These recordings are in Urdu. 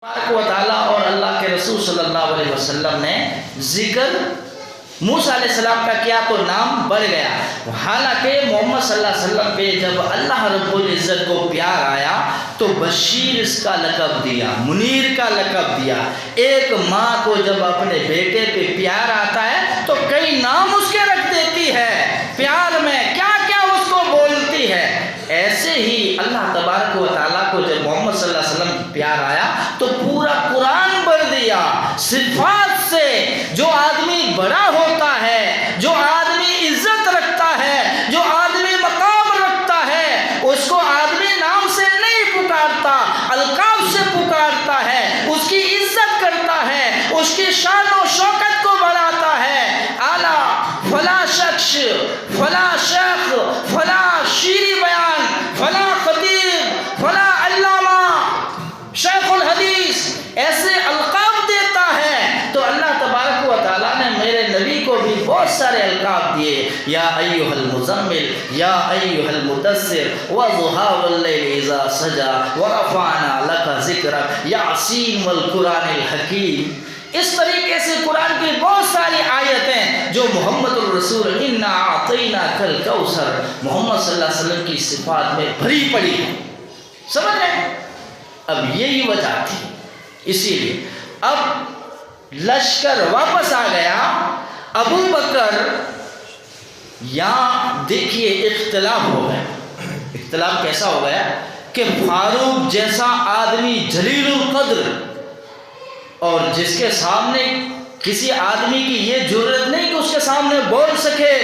تبارک و تعالیٰ اور اللہ کے رسول صلی اللہ علیہ وسلم نے ذکر موسیٰ علیہ السلام کا کیا تو نام بڑھ گیا. حالانکہ محمد صلی اللہ علیہ وسلم پہ جب اللہ رب العزت کو پیار آیا تو بشیر اس کا لقب دیا، منیر کا لقب دیا. ایک ماں کو جب اپنے بیٹے پہ پیار آتا ہے تو کئی نام اس کے رکھ دیتی ہے، پیار میں کیا کیا اس کو بولتی ہے. ایسے ہی اللہ تبارک و تعالیٰ کو جب محمد صلی اللہ علیہ وسلم کی پیار آیا تو پورا قرآن بھر دیا صفات سے. جو آدمی بڑا ہوتا ہے، جو آدمی عزت رکھتا ہے، جو آدمی مقام رکھتا ہے، اس کو آدمی نام سے نہیں پکارتا، القاب سے پکارتا ہے، اس کی عزت کرتا ہے، اس کی شان و شوکت کو بڑھاتا ہے. اعلیٰ فلاں شخص، فلاں شیخ، فلاں شیریں بیان، فلاں خطیب، فلاں علامہ، شیخ الحدیث، ایسے القاب دیتا ہے. تو اللہ تبارک و تعالیٰ نے میرے نبی کو بھی بہت سارے القاب دیے. یا ایھا المزمل، یا ایھا المدثر، والضحیٰ واللیل اذا سجی، ورفعنا لک ذکرک، یاسین والقرآن الحکیم. اس طریقے سے قرآن کی بہت ساری آیتیں جو محمد الرسول انا اعطیناک الکوثر محمد صلی اللہ علیہ وسلم کی صفات میں بھری پڑی ہیں. سمجھ رہے ہیں؟ اب یہی وجہ تھی. اسی لیے اب لشکر واپس آ گیا. ابو بکر یہاں دیکھیے اختلاف ہو گیا. اختلاف کیسا ہو گیا کہ فاروق جیسا آدمی جلیل القدر اور جس کے سامنے کسی آدمی کی یہ جرت نہیں کہ اس کے سامنے بول سکے،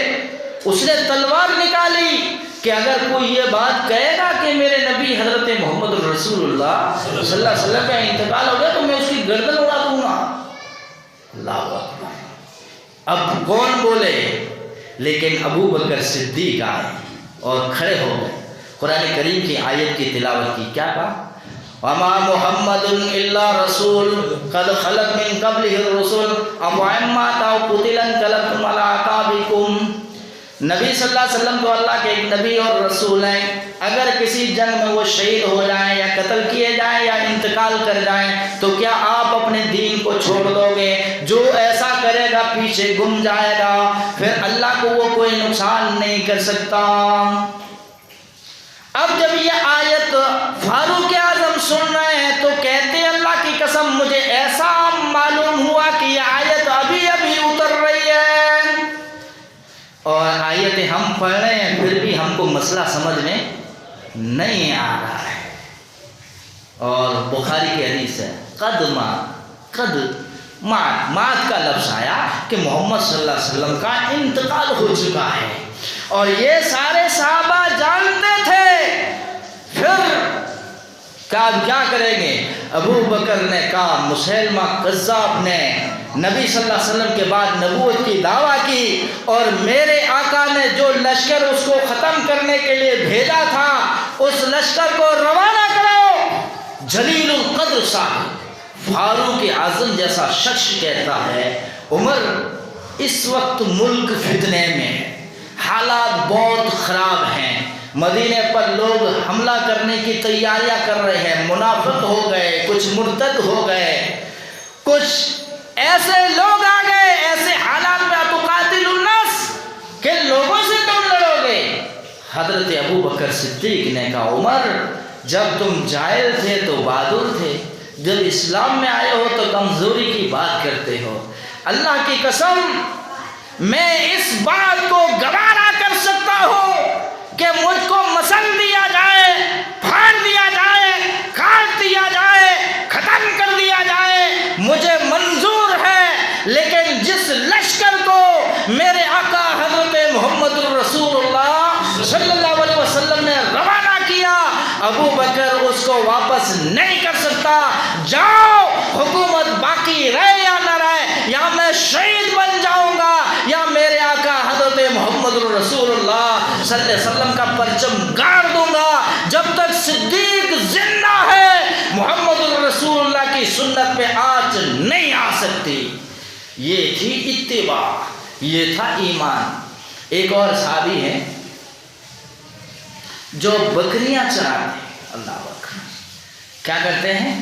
اس نے تلوار نکالی کہ اگر کوئی یہ بات کہے گا کہ میرے نبی حضرت محمد رسول اللہ صلی اللہ علیہ وسلم کا انتقال ہو گیا تو میں اس کی گردن اڑا دوں گا. اللہ اکبر. اب کون بولے؟ لیکن ابو بکر صدیق آئے اور کھڑے ہو گئے. قرآن کریم کی آیت کی تلاوت کی. کیا کہا؟ وَمَا مُحَمَّدٌ إِلَّا رَسُولٌ قَدْ خَلَتْ مِن قَبْلِهِ الرُّسُلُ أَفَإِن مَّاتَ أَوْ قُتِلَ انقلبتم عَلَىٰ أَعْقَابِكُمْ. نبی صلی اللہ علیہ وسلم تو اللہ کے ایک نبی اور رسول ہیں. اگر کسی جنگ میں وہ شہید ہو جائیں یا قتل کیے جائیں یا انتقال کر جائیں تو کیا آپ اپنے دین کو چھوڑ دو گے؟ جو ایسا کرے گا پیچھے گم جائے گا، پھر اللہ کو وہ کوئی نقصان نہیں کر سکتا. اب جب یہ آیت فاروق اعظم سن رہے ہیں تو کہتے ہیں اللہ کی قسم مجھے ایسا معلوم ہوا کہ یہ آیت ابھی ابھی اتر رہی ہے اور آیتیں ہم پڑھ رہے ہیں پھر بھی ہم کو مسئلہ سمجھ میں نہیں آ رہا ہے. اور بخاری کی حدیث ہے قد مات کا لفظ آیا کہ محمد صلی اللہ علیہ وسلم کا انتقال ہو چکا ہے اور یہ سارے صحابہ جانتے تھے. پھر کیا کریں گے؟ ابو بکر نے کہا مسیلمہ قذاب نے نبی صلی اللہ علیہ وسلم کے بعد نبوت کی دعویٰ کی اور میرے آقا نے جو لشکر اس کو ختم کرنے کے لیے بھیجا تھا اس لشکر کو روانہ کرو. جلیل القدر صاحب فاروق اعظم جیسا شخص کہتا ہے عمر اس وقت ملک فتنے میں ہے، حالات بہت خراب ہیں، مدینے پر لوگ حملہ کرنے کی تیاریاں کر رہے ہیں، منافق ہو گئے، کچھ مرتد ہو گئے، کچھ ایسے لوگ آ گئے ایسے حالات میں تقاتل الناس کہ لوگوں سے تم لڑو گے. حضرت ابو بکر صدیق نے کہا عمر جب تم جاہل تھے تو بہادر تھے، جب اسلام میں آئے ہو تو کمزوری کی بات کرتے ہو. اللہ کی قسم میں اس بات کو گوارا کر سکتا ہوں کہ مجھ کو مسل دیا جائے، پھاڑ دیا جائے، کاٹ دیا جائے، ختم کر دیا جائے، مجھے منظور ہے. لیکن جس لشکر کو میرے آقا حضرت محمد الرسول اللہ صلی اللہ علیہ وسلم نے روانہ کیا ابو بکر اس کو واپس نہیں کر سکتا. جاؤ حکومت باقی رہے یا نہ رہے، یا میں شہید بن جاؤں گا یا میرے آقا حضرت محمد رسول اللہ صلی اللہ علیہ وسلم کا پرچم گاڑ دوں گا. جب تک صدیق زندہ ہے محمد رسول اللہ کی سنت پہ آنچ نہیں آ سکتی. یہ تھی اتباع، یہ تھا ایمان. ایک اور صحابی ہے جو بکریاں چراتے ہیں. اللہ اکبر. کیا کرتے ہیں؟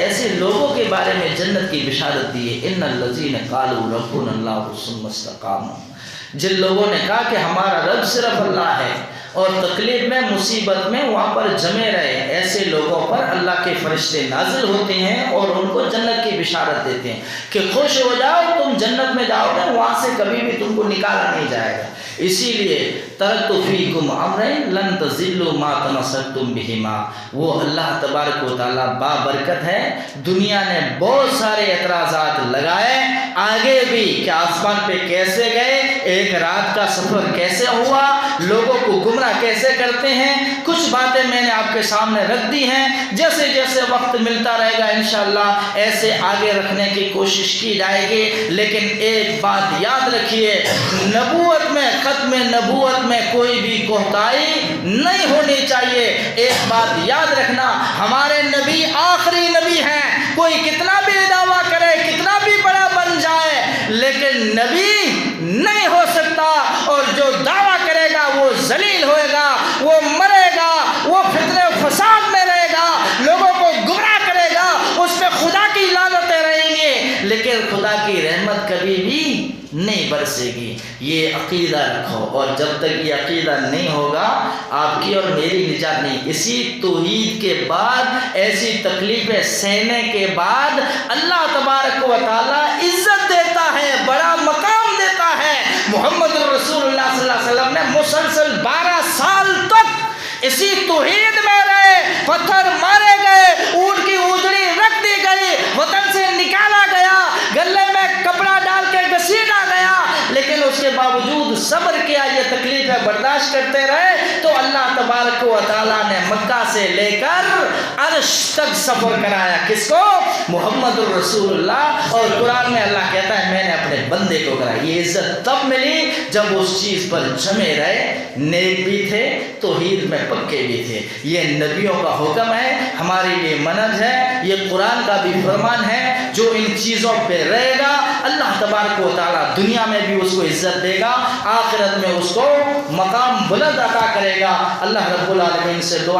ایسے لوگوں کے بارے میں جنت کی بشارت دی ہے، ان الذین قالوا ربنا اللہ ثم استقاموا، جن لوگوں نے کہا کہ ہمارا رب صرف اللہ ہے اور تکلیف میں مصیبت میں وہاں پر جمے رہے، ایسے لوگوں پر اللہ کے فرشتے نازل ہوتے ہیں اور ان کو جنت کی بشارت دیتے ہیں کہ خوش ہو جاؤ، تم جنت میں جاؤ گے، وہاں سے کبھی بھی تم کو نکالا نہیں جائے گا۔ اسی لیے ترکت فیکم امرین لن تضلوا ما تمسکتم بہما، وہ اللہ تبارک و تعالیٰ بابرکت ہے، دنیا نے بہت سارے اعتراضات لگائے آگے بھی کہ آسمان پہ کیسے گئے، ایک رات کا سفر کیسے ہوا، لوگوں کو گمراہ کیسے کرتے ہیں، کچھ باتیں میں نے آپ کے سامنے رکھ دی ہیں، جیسے جیسے وقت ملتا رہے گا انشاءاللہ ایسے آگے رکھنے کی کوشش کی جائے گی۔ لیکن ایک بات یاد رکھیے، نبوت میں، ختم نبوت میں کوئی بھی کوتاہی نہیں ہونی چاہیے۔ ایک بات یاد رکھنا، ہمارے نبی آخری نبی ہیں، کوئی کتنا بھی دعویٰ کرے، کتنا بھی بڑا بن جائے، لیکن نبی نہیں ہو سکتا، اور جو دعویٰ کرے گا وہ ذلیل ہوئے گا، وہ مرے گا، وہ فتنہ و فساد میں رہے گا، لوگوں کو گمراہ کرے گا، اس پہ خدا کی لعنتیں رہیں گی، لیکن خدا کی رحمت کبھی بھی نہیں برسے گی۔ یہ عقیدہ رکھو، اور جب تک یہ عقیدہ نہیں ہوگا آپ کی اور میری نجات نہیں۔ اسی توحید کے بعد، ایسی تکلیفیں سہنے کے بعد اللہ تبارک و تعالیٰ عزت دیتا ہے، بڑا مقام دیتا ہے۔ محمد رسول اللہ صلی اللہ علیہ وسلم نے مسلسل 12 سال تک اسی توحید میں رہے، پتھر مارے گئے، اونٹ کی اونجڑی رکھ دی گئی، وطن سے نکالا گیا، گلے میں کپڑا ڈال کے گھسیٹا گیا، لیکن اس کے باوجود صبر کیا، یہ تکلیفیں برداشت کرتے رہے، تو اللہ تبارک و تعالیٰ نے مکہ سے لے کر عرش تک سفر کرایا۔ کس کو؟ محمد الرسول اللہ۔ اور قرآن میں اللہ کہتا ہے میں نے اپنے بندے کو کرایا۔ یہ عزت تب ملی جب اس چیز پر جمے رہے، نیک بھی تھے، توحید میں پکے بھی تھے۔ یہ نبیوں کا حکم ہے، ہمارے لیے منہج ہے، یہ قرآن کا بھی فرمان ہے، جو ان چیزوں پہ رہے گا اللہ تبارک و تعالیٰ دنیا میں بھی اس کو عزت دے گا، آخرت میں اس کو مقام بلند عطا کرے گا۔ اللہ رب العالمین سے دعا